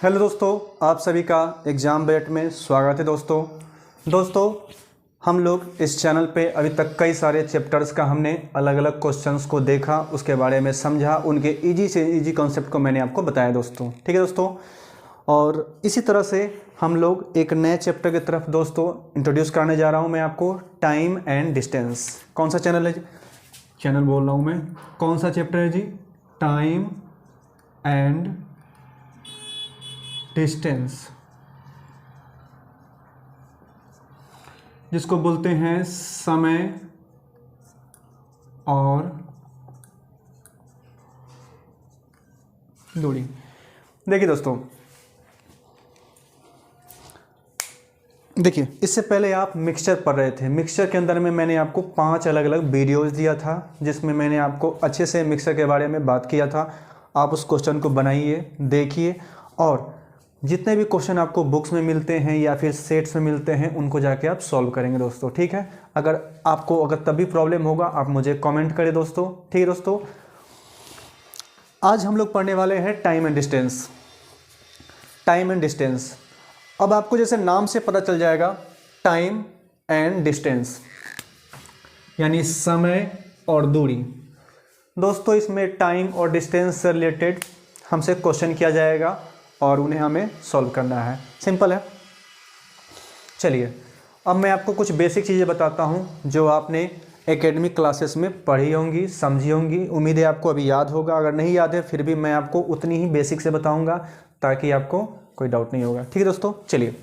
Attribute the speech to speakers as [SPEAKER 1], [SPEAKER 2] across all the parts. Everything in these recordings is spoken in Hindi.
[SPEAKER 1] हेलो दोस्तों, आप सभी का एग्ज़ाम बैट में स्वागत है। दोस्तों हम लोग इस चैनल पे अभी तक कई सारे चैप्टर्स का हमने अलग अलग क्वेश्चंस को देखा, उसके बारे में समझा, उनके इजी से इजी कॉन्सेप्ट को मैंने आपको बताया दोस्तों। ठीक है दोस्तों, और इसी तरह से हम लोग एक नए चैप्टर की तरफ दोस्तों इंट्रोड्यूस करने जा रहा हूँ मैं आपको, टाइम एंड डिस्टेंस। कौन सा चैनल है? चैनल बोल रहा हूँ मैं, कौन सा चैप्टर है जी? टाइम एंड डिस्टेंस, जिसको बोलते हैं समय और दूरी। देखिए दोस्तों, देखिए इससे पहले आप मिक्सचर पढ़ रहे थे। मिक्सचर के अंदर में मैंने आपको 5 अलग अलग वीडियोस दिया था, जिसमें मैंने आपको अच्छे से मिक्सचर के बारे में बात किया था। आप उस क्वेश्चन को बनाइए, देखिए, और जितने भी क्वेश्चन आपको बुक्स में मिलते हैं या फिर सेट्स में मिलते हैं उनको जाके आप सॉल्व करेंगे दोस्तों। ठीक है, अगर तभी प्रॉब्लम होगा आप मुझे कमेंट करें दोस्तों। ठीक है दोस्तों, आज हम लोग पढ़ने वाले हैं time and distance. Time and distance, अब आपको जैसे नाम से पता चल जाएगा, टाइम एंड डिस्टेंस यानी समय और दूरी। दोस्तों इसमें टाइम और डिस्टेंस से रिलेटेड हमसे क्वेश्चन किया जाएगा और उन्हें हमें सॉल्व करना है। सिंपल है। चलिए अब मैं आपको कुछ बेसिक चीज़ें बताता हूं जो आपने एकेडमिक क्लासेस में पढ़ी होंगी, समझी होंगी। उम्मीद है आपको अभी याद होगा, अगर नहीं याद है फिर भी मैं आपको उतनी ही बेसिक से बताऊंगा ताकि आपको कोई डाउट नहीं होगा। ठीक है दोस्तों, चलिए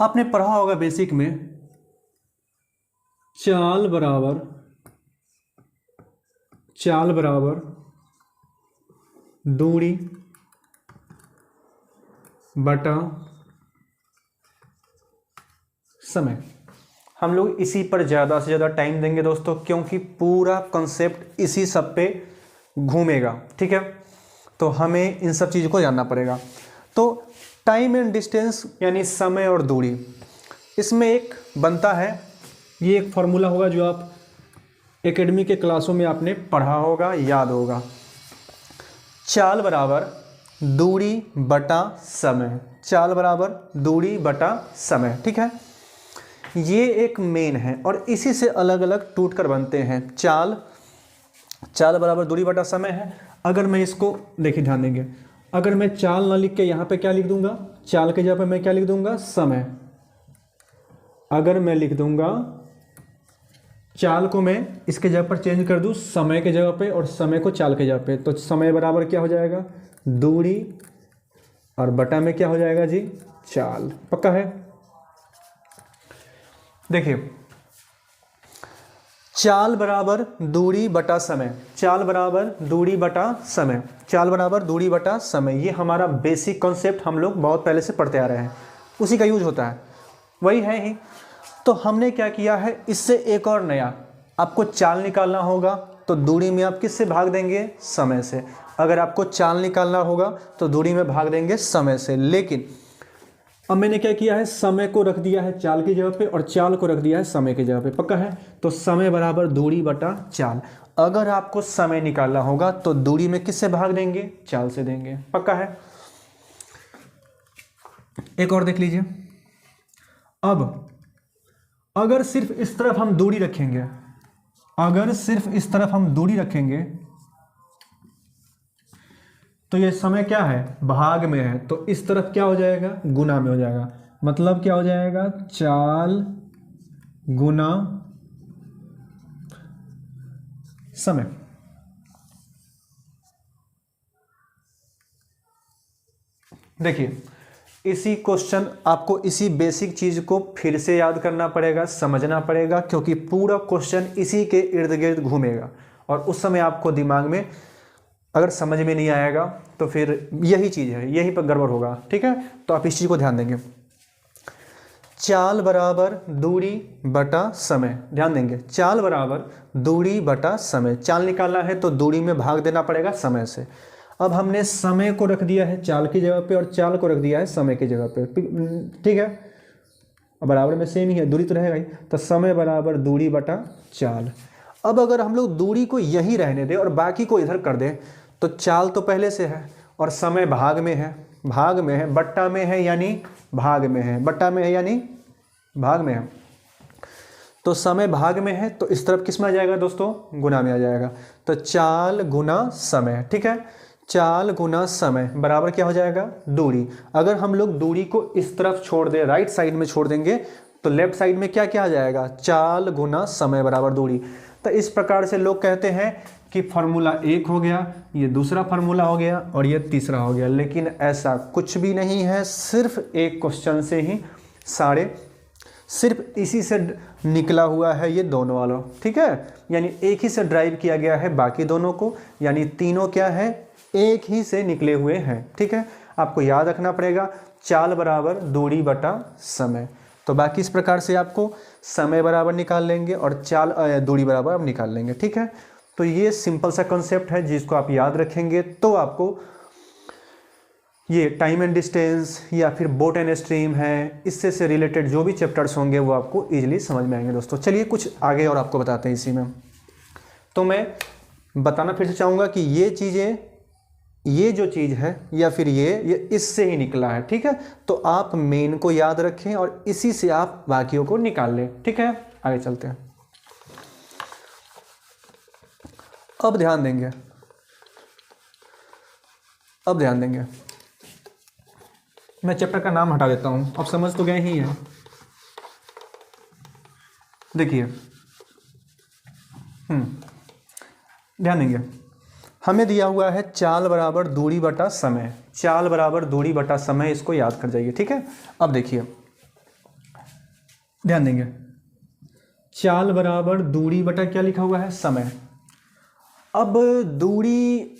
[SPEAKER 1] आपने पढ़ा होगा बेसिक में, चाल बराबर दूरी बटा समय। हम लोग इसी पर ज़्यादा से ज़्यादा टाइम देंगे दोस्तों, क्योंकि पूरा कॉन्सेप्ट इसी सब पे घूमेगा। ठीक है, तो हमें इन सब चीज़ों को जानना पड़ेगा। तो टाइम एंड डिस्टेंस यानी समय और दूरी, इसमें एक बनता है, ये एक फॉर्मूला होगा जो आप एकेडमी के क्लासों में आपने पढ़ा होगा, याद होगा। चाल बराबर दूरी बटा समय, चाल बराबर दूरी बटा समय। ठीक है, ये एक मेन है और इसी से अलग अलग टूट कर बनते हैं। चाल बराबर दूरी बटा समय है। अगर मैं इसको देखिए, ध्यान देंगे, अगर मैं चाल ना लिख के यहाँ पे क्या लिख दूंगा, चाल के जगह पे मैं क्या लिख दूंगा, समय। अगर मैं लिख दूंगा चाल को मैं इसके जगह पर चेंज कर दूं समय के जगह पे और समय को चाल के जगह पे, तो समय बराबर क्या हो जाएगा, दूरी, और बटा में क्या हो जाएगा जी, चाल। पक्का है? देखिए, चाल बराबर दूरी बटा समय, चाल बराबर दूरी बटा समय, चाल बराबर दूरी बटा समय, ये हमारा बेसिक कॉन्सेप्ट हम लोग बहुत पहले से पढ़ते आ रहे हैं, उसी का यूज होता है, वही है ही। तो हमने क्या किया है, इससे एक और नया, आपको चाल निकालना होगा तो दूरी में आप किससे भाग देंगे, समय से। अगर आपको चाल निकालना होगा तो दूरी में भाग देंगे समय से। लेकिन अब मैंने क्या किया है, समय को रख दिया है चाल की जगह पे और चाल को रख दिया है समय की जगह पे। पक्का है? तो समय बराबर दूरी बटा चाल। अगर आपको समय निकालना होगा तो दूरी में किससे भाग देंगे, चाल से देंगे। पक्का है? एक और देख लीजिए, अब अगर सिर्फ इस तरफ हम दूरी रखेंगे, अगर सिर्फ इस तरफ हम दूरी रखेंगे तो ये समय क्या है, भाग में है, तो इस तरफ क्या हो जाएगा, गुना में हो जाएगा। मतलब क्या हो जाएगा, चाल गुना समय। देखिए, इसी क्वेश्चन आपको इसी बेसिक चीज को फिर से याद करना पड़ेगा, समझना पड़ेगा, क्योंकि पूरा क्वेश्चन इसी के इर्द गिर्द घूमेगा और उस समय आपको दिमाग में अगर समझ में नहीं आएगा तो फिर यही चीज़ है, यही पर गड़बड़ होगा। ठीक है, तो आप इस चीज़ को ध्यान देंगे। चाल बराबर दूरी बटा समय, ध्यान देंगे, चाल बराबर दूरी बटा समय। चाल निकालना है तो दूरी में भाग देना पड़ेगा समय से। अब हमने समय को रख दिया है चाल की जगह पे और चाल को रख दिया है समय की जगह पे। ठीक है, बराबर में सेम ही है, दूरी तो रहेगा ही, तो समय बराबर दूरी बटा चाल। अब अगर हम लोग दूरी को यही रहने दें और बाकी को इधर कर दें तो चाल तो पहले से है और समय भाग में है, भाग में है, बट्टा में है यानी भाग में है, बट्टा में है यानी भाग में है। तो समय भाग में है तो इस तरफ किस में आ जाएगा दोस्तों, गुना में आ जाएगा। तो चाल गुना समय, ठीक है, चाल गुना समय बराबर क्या हो जाएगा, दूरी। अगर हम लोग दूरी को इस तरफ छोड़ दें, राइट साइड में छोड़ देंगे, तो लेफ्ट साइड में क्या क्या आ जाएगा, चाल गुना समय बराबर दूरी। तो इस प्रकार से लोग कहते हैं कि फार्मूला एक हो गया, ये दूसरा फार्मूला हो गया और ये तीसरा हो गया, लेकिन ऐसा कुछ भी नहीं है। सिर्फ एक क्वेश्चन से ही सारे, सिर्फ इसी से निकला हुआ है ये दोनों वाला, ठीक है, यानी एक ही से ड्राइव किया गया है बाकी दोनों को, यानी तीनों क्या है, एक ही से निकले हुए हैं, ठीक है। आपको याद रखना पड़ेगा चाल बराबर दूरी बटा समय। तो बाकी इस प्रकार से आपको समय बराबर निकाल लेंगे और चाल दूरी बराबर आप निकाल लेंगे, ठीक है। तो ये सिंपल सा कॉन्सेप्ट है जिसको आप याद रखेंगे तो आपको ये टाइम एंड डिस्टेंस या फिर बोट एंड स्ट्रीम है, इससे से रिलेटेड जो भी चैप्टर्स होंगे वो आपको इजीली समझ में आएंगे दोस्तों। चलिए कुछ आगे और आपको बताते हैं इसी में। तो मैं बताना फिर से चाहूँगा कि ये चीज़ें, ये जो चीज़ है या फिर ये इससे ही निकला है, ठीक है। तो आप मेन को याद रखें और इसी से आप बाकियों को निकाल लें, ठीक है। आगे चलते हैं। अब ध्यान देंगे, अब ध्यान देंगे, मैं चैप्टर का नाम हटा देता हूं, अब समझ तो गए ही है। देखिए ध्यान देंगे, हमें दिया हुआ है चाल बराबर दूरी बटा समय, चाल बराबर दूरी बटा समय, इसको याद कर जाइए, ठीक है। अब देखिए ध्यान देंगे, चाल बराबर दूरी बटा क्या लिखा हुआ है, समय। अब दूरी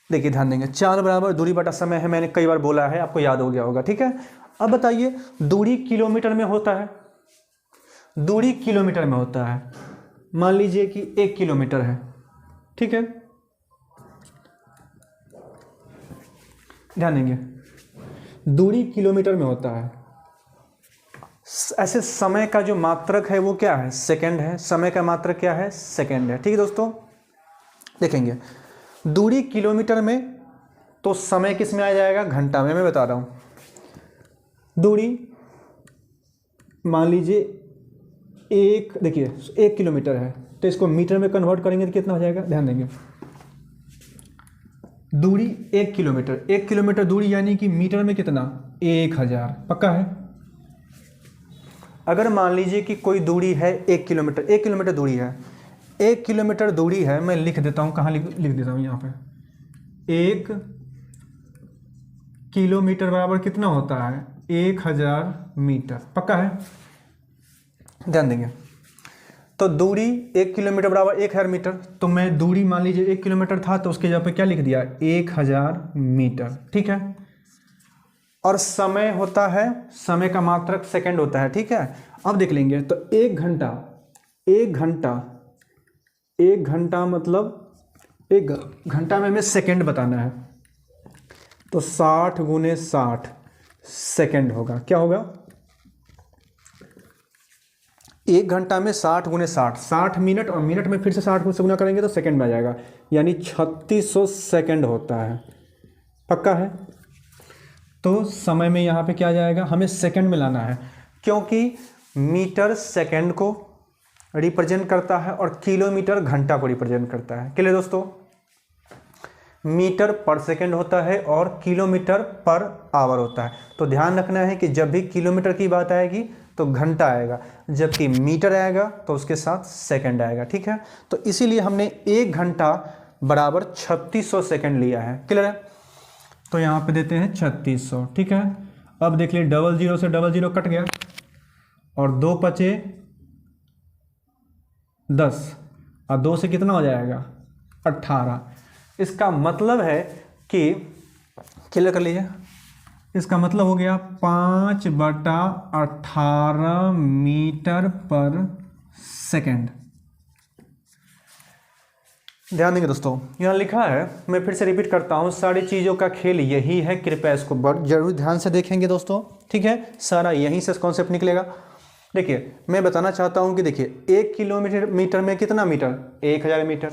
[SPEAKER 1] देखिए ध्यान देंगे, चाल बराबर दूरी बटा समय है, मैंने कई बार बोला है, आपको याद हो गया होगा, ठीक है। अब बताइए दूरी किलोमीटर में होता है, दूरी किलोमीटर में होता है, मान लीजिए कि 1 किलोमीटर है, ठीक है। ध्यान देंगे दूरी किलोमीटर में होता है, ऐसे समय का जो मात्रक है वो क्या है, सेकंड है, समय का मात्रक क्या है, सेकंड है, ठीक है दोस्तों। देखेंगे दूरी किलोमीटर में तो समय किस में आ जाएगा, घंटा में, मैं बता रहा हूं। दूरी मान लीजिए देखिए 1 किलोमीटर है तो इसको मीटर में कन्वर्ट करेंगे तो कितना हो जाएगा, ध्यान देंगे। दूरी 1 किलोमीटर, 1 किलोमीटर दूरी यानी कि मीटर में कितना, 1000, पक्का है। अगर मान लीजिए कि कोई दूरी है 1 किलोमीटर, 1 किलोमीटर दूरी है, 1 किलोमीटर दूरी है, मैं लिख देता हूँ, कहाँ लिख देता हूँ यहाँ पे, 1 किलोमीटर बराबर कितना होता है, 1000 मीटर, पक्का है। ध्यान देंगे तो दूरी 1 किलोमीटर बराबर 1000 मीटर, तो मैं दूरी मान लीजिए 1 किलोमीटर था तो उसके जगह पे क्या लिख दिया, 1000 मीटर, ठीक है। और समय होता है, समय का मात्रक सेकंड होता है, ठीक है। अब देख लेंगे तो 1 घंटा, 1 घंटा मतलब 1 घंटा में हमें सेकंड बताना है, तो 60 गुने 60 सेकंड होगा, क्या होगा, 1 घंटा में 60 गुने 60, 60 मिनट, और मिनट में फिर से 60 से गुना करेंगे तो सेकंड में आ जाएगा, यानी 3600 सेकंड होता है, पक्का है। तो समय में यहाँ पे क्या आ जाएगा, हमें सेकंड में लाना है, क्योंकि मीटर सेकंड को रिप्रेजेंट करता है और किलोमीटर घंटा को रिप्रेजेंट करता है। क्लियर दोस्तों, मीटर पर सेकंड होता है और किलोमीटर पर आवर होता है। तो ध्यान रखना है कि जब भी किलोमीटर की बात आएगी तो घंटा आएगा, जबकि मीटर आएगा तो उसके साथ सेकंड आएगा, ठीक है। तो इसीलिए हमने 1 घंटा बराबर 3600 सेकंड लिया है, क्लियर है। तो यहाँ पे देते हैं 3600, ठीक है। अब देख लिए 00 से 00 कट गया और 2 बचे 10 और 2 से कितना हो जाएगा, 18। इसका मतलब है कि क्लियर कर लीजिए, इसका मतलब हो गया 5/18 मीटर पर सेकंड। ध्यान देंगे दोस्तों, यहाँ लिखा है, मैं फिर से रिपीट करता हूँ, सारी चीज़ों का खेल यही है, कृपया इसको जरूर ध्यान से देखेंगे दोस्तों, ठीक है। सारा यहीं से कॉन्सेप्ट निकलेगा। देखिए मैं बताना चाहता हूँ कि देखिए 1 किलोमीटर में कितना मीटर, 1000 मीटर,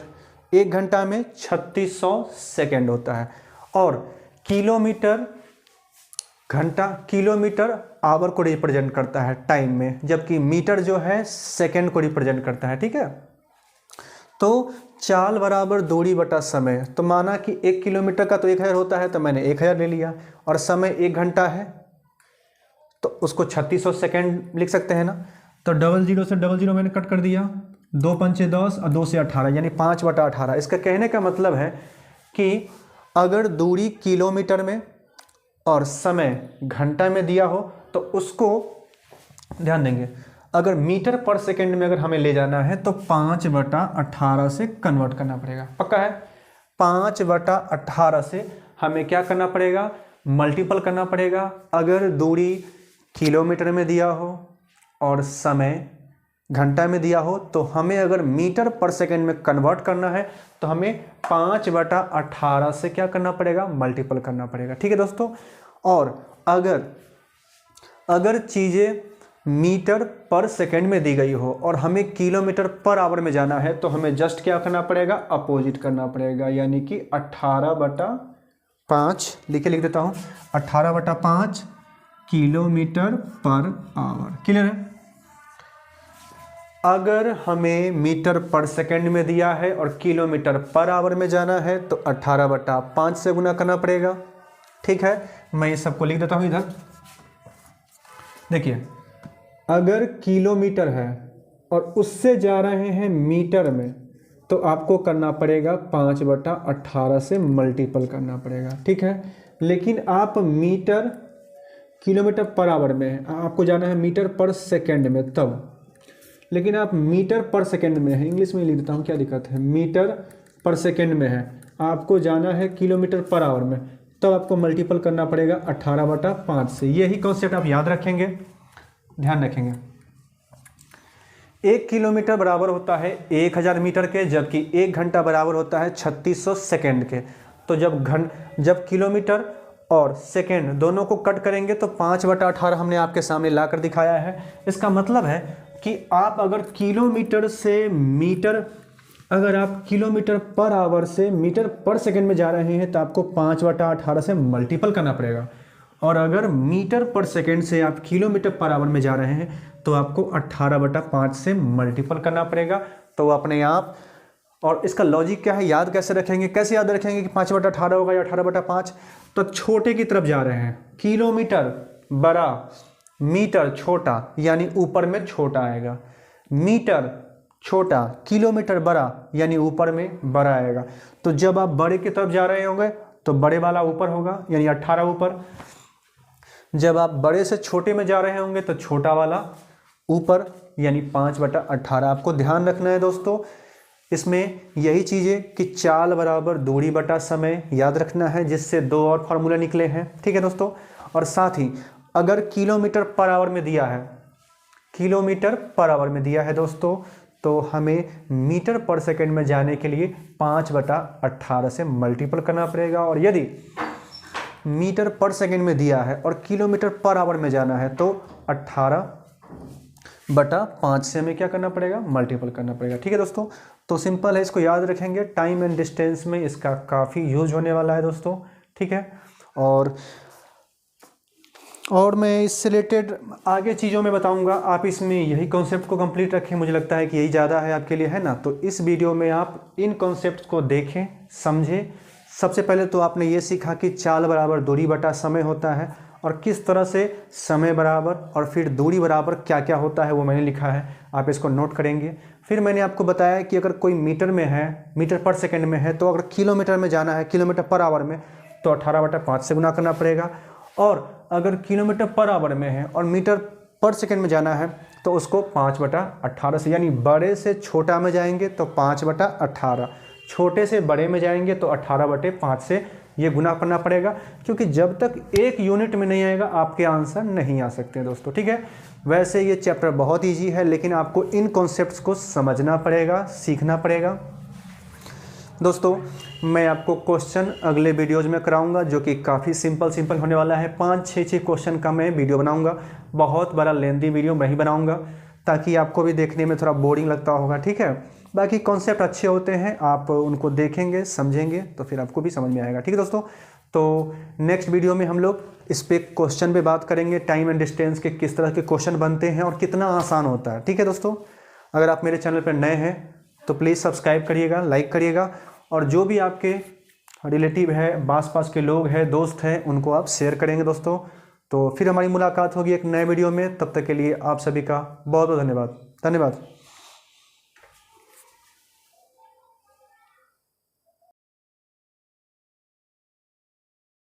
[SPEAKER 1] 1 घंटा में 3600 सेकेंड होता है, और किलोमीटर घंटा किलोमीटर आवर को रिप्रेजेंट करता है टाइम में, जबकि मीटर जो है सेकंड को रिप्रेजेंट करता है। ठीक है, तो चाल बराबर दूरी बटा समय। तो माना कि 1 किलोमीटर का तो 1000 होता है, तो मैंने 1000 ले लिया, और समय 1 घंटा है तो उसको 3600 सेकेंड लिख सकते हैं ना। तो 00 से 00 मैंने कट कर दिया, 2 पंचे 10 और 2 से 18, यानी 5/18। इसका कहने का मतलब है कि अगर दूरी किलोमीटर में और समय घंटा में दिया हो तो उसको ध्यान देंगे, अगर मीटर पर सेकंड में अगर हमें ले जाना है तो 5/18 से कन्वर्ट करना पड़ेगा। पक्का है, 5/18 से हमें क्या करना पड़ेगा, मल्टीपल करना पड़ेगा। अगर दूरी किलोमीटर में दिया हो और समय घंटा में दिया हो तो हमें अगर मीटर पर सेकंड में कन्वर्ट करना है तो हमें 5/18 से क्या करना पड़ेगा, मल्टीपल करना पड़ेगा। ठीक है दोस्तों, और अगर चीज़ें मीटर पर सेकंड में दी गई हो और हमें किलोमीटर पर आवर में जाना है तो हमें जस्ट क्या करना पड़ेगा, अपोजिट करना पड़ेगा, यानी कि 18/5 लिख देता हूँ, 18/5 किलोमीटर पर आवर। क्लियर है। अगर हमें मीटर पर सेकंड में दिया है और किलोमीटर पर आवर में जाना है तो 18/5 से गुना करना पड़ेगा। ठीक है, मैं ये सबको लिख देता हूँ इधर। देखिए, अगर किलोमीटर है और उससे जा रहे हैं मीटर में तो आपको करना पड़ेगा 5/18 से मल्टीपल करना पड़ेगा। ठीक है, लेकिन आप मीटर किलोमीटर पर आवर में है, आपको जाना है मीटर पर सेकंड में तब, लेकिन आप मीटर पर सेकंड में है, इंग्लिश में लिख देता हूँ क्या दिक्कत है, मीटर पर सेकंड में है, आपको जाना है किलोमीटर पर आवर में, तब आपको मल्टीपल करना पड़ेगा 18/5 से। यही कॉन्सेप्ट आप याद रखेंगे, ध्यान रखेंगे। 1 किलोमीटर बराबर होता है 1000 मीटर के, जबकि 1 घंटा बराबर होता है 3600 सेकेंड के। तो जब किलोमीटर और सेकेंड दोनों को कट करेंगे तो 5/18 हमने आपके सामने ला कर दिखाया है। इसका मतलब है कि आप अगर किलोमीटर से मीटर, अगर आप किलोमीटर पर आवर से मीटर पर सेकंड में जा रहे हैं तो आपको 5/18 से मल्टीपल करना पड़ेगा, और अगर मीटर पर सेकंड से आप किलोमीटर पर आवर में जा रहे हैं तो आपको 18/5 से मल्टीपल करना पड़ेगा। तो अपने आप, और इसका लॉजिक क्या है, याद कैसे रखेंगे, कैसे याद रखेंगे कि 5/18 होगा या 18/5। तो छोटे की तरफ जा रहे हैं, किलोमीटर बड़ा, मीटर छोटा, यानी ऊपर में छोटा आएगा, मीटर छोटा, किलोमीटर बड़ा, यानी ऊपर में बड़ा आएगा। तो जब आप बड़े की तरफ जा रहे होंगे तो बड़े वाला ऊपर होगा, यानी 18 ऊपर। जब आप बड़े से छोटे में जा रहे होंगे तो छोटा वाला ऊपर, यानी 5/18। आपको ध्यान रखना है दोस्तों, इसमें यही चीज़ें कि चाल बराबर दूरी बटा समय याद रखना है, जिससे 2 और फार्मूला निकले हैं। ठीक है दोस्तों, और साथ ही अगर किलोमीटर पर आवर में दिया है, किलोमीटर पर आवर में दिया है दोस्तों, तो हमें मीटर पर सेकंड में जाने के लिए 5/18 से मल्टीपल करना पड़ेगा। और यदि मीटर पर सेकंड में दिया है और किलोमीटर पर आवर में जाना है तो 18/5 से हमें क्या करना पड़ेगा, मल्टीपल करना पड़ेगा। ठीक है दोस्तों, तो सिंपल है, इसको याद रखेंगे। टाइम एंड डिस्टेंस में इसका काफ़ी यूज होने वाला है दोस्तों। ठीक है, और मैं इससे रिलेटेड आगे चीज़ों में बताऊंगा। आप इसमें यही कॉन्सेप्ट को कंप्लीट रखें, मुझे लगता है कि यही ज़्यादा है आपके लिए, है ना। तो इस वीडियो में आप इन कॉन्सेप्ट को देखें, समझें। सबसे पहले तो आपने ये सीखा कि चाल बराबर दूरी बटा समय होता है, और किस तरह से समय बराबर और फिर दूरी बराबर क्या क्या होता है वो मैंने लिखा है, आप इसको नोट करेंगे। फिर मैंने आपको बताया कि अगर कोई मीटर में है, मीटर पर सेकंड में है, तो अगर किलोमीटर में जाना है, किलोमीटर पर आवर में, तो 18/5 से गुना करना पड़ेगा। और अगर किलोमीटर पर आवर में है और मीटर पर सेकंड में जाना है तो उसको 5/18 से, यानी बड़े से छोटा में जाएंगे तो 5/18, छोटे से बड़े में जाएंगे तो 18/5 से ये गुना करना पड़ेगा, क्योंकि जब तक एक यूनिट में नहीं आएगा आपके आंसर नहीं आ सकते दोस्तों। ठीक है, वैसे ये चैप्टर बहुत ईजी है, लेकिन आपको इन कॉन्सेप्ट्स को समझना पड़ेगा, सीखना पड़ेगा दोस्तों। मैं आपको क्वेश्चन अगले वीडियोज़ में कराऊंगा, जो कि काफ़ी सिंपल होने वाला है। 5-6 क्वेश्चन का मैं वीडियो बनाऊंगा, बहुत बड़ा लेंथी वीडियो मैं ही बनाऊंगा, ताकि आपको भी देखने में थोड़ा बोरिंग लगता होगा। ठीक है, बाकी कॉन्सेप्ट अच्छे होते हैं, आप उनको देखेंगे, समझेंगे तो फिर आपको भी समझ में आएगा। ठीक है दोस्तों, तो नेक्स्ट वीडियो में हम लोग इस पे क्वेश्चन पे बात करेंगे, टाइम एंड डिस्टेंस के किस तरह के क्वेश्चन बनते हैं और कितना आसान होता है। ठीक है दोस्तों, अगर आप मेरे चैनल पर नए हैं तो प्लीज़ सब्सक्राइब करिएगा, लाइक करिएगा, और जो भी आपके रिलेटिव है, आस-पास के लोग हैं, दोस्त हैं, उनको आप शेयर करेंगे दोस्तों। तो फिर हमारी मुलाकात होगी एक नए वीडियो में, तब तक के लिए आप सभी का बहुत बहुत धन्यवाद।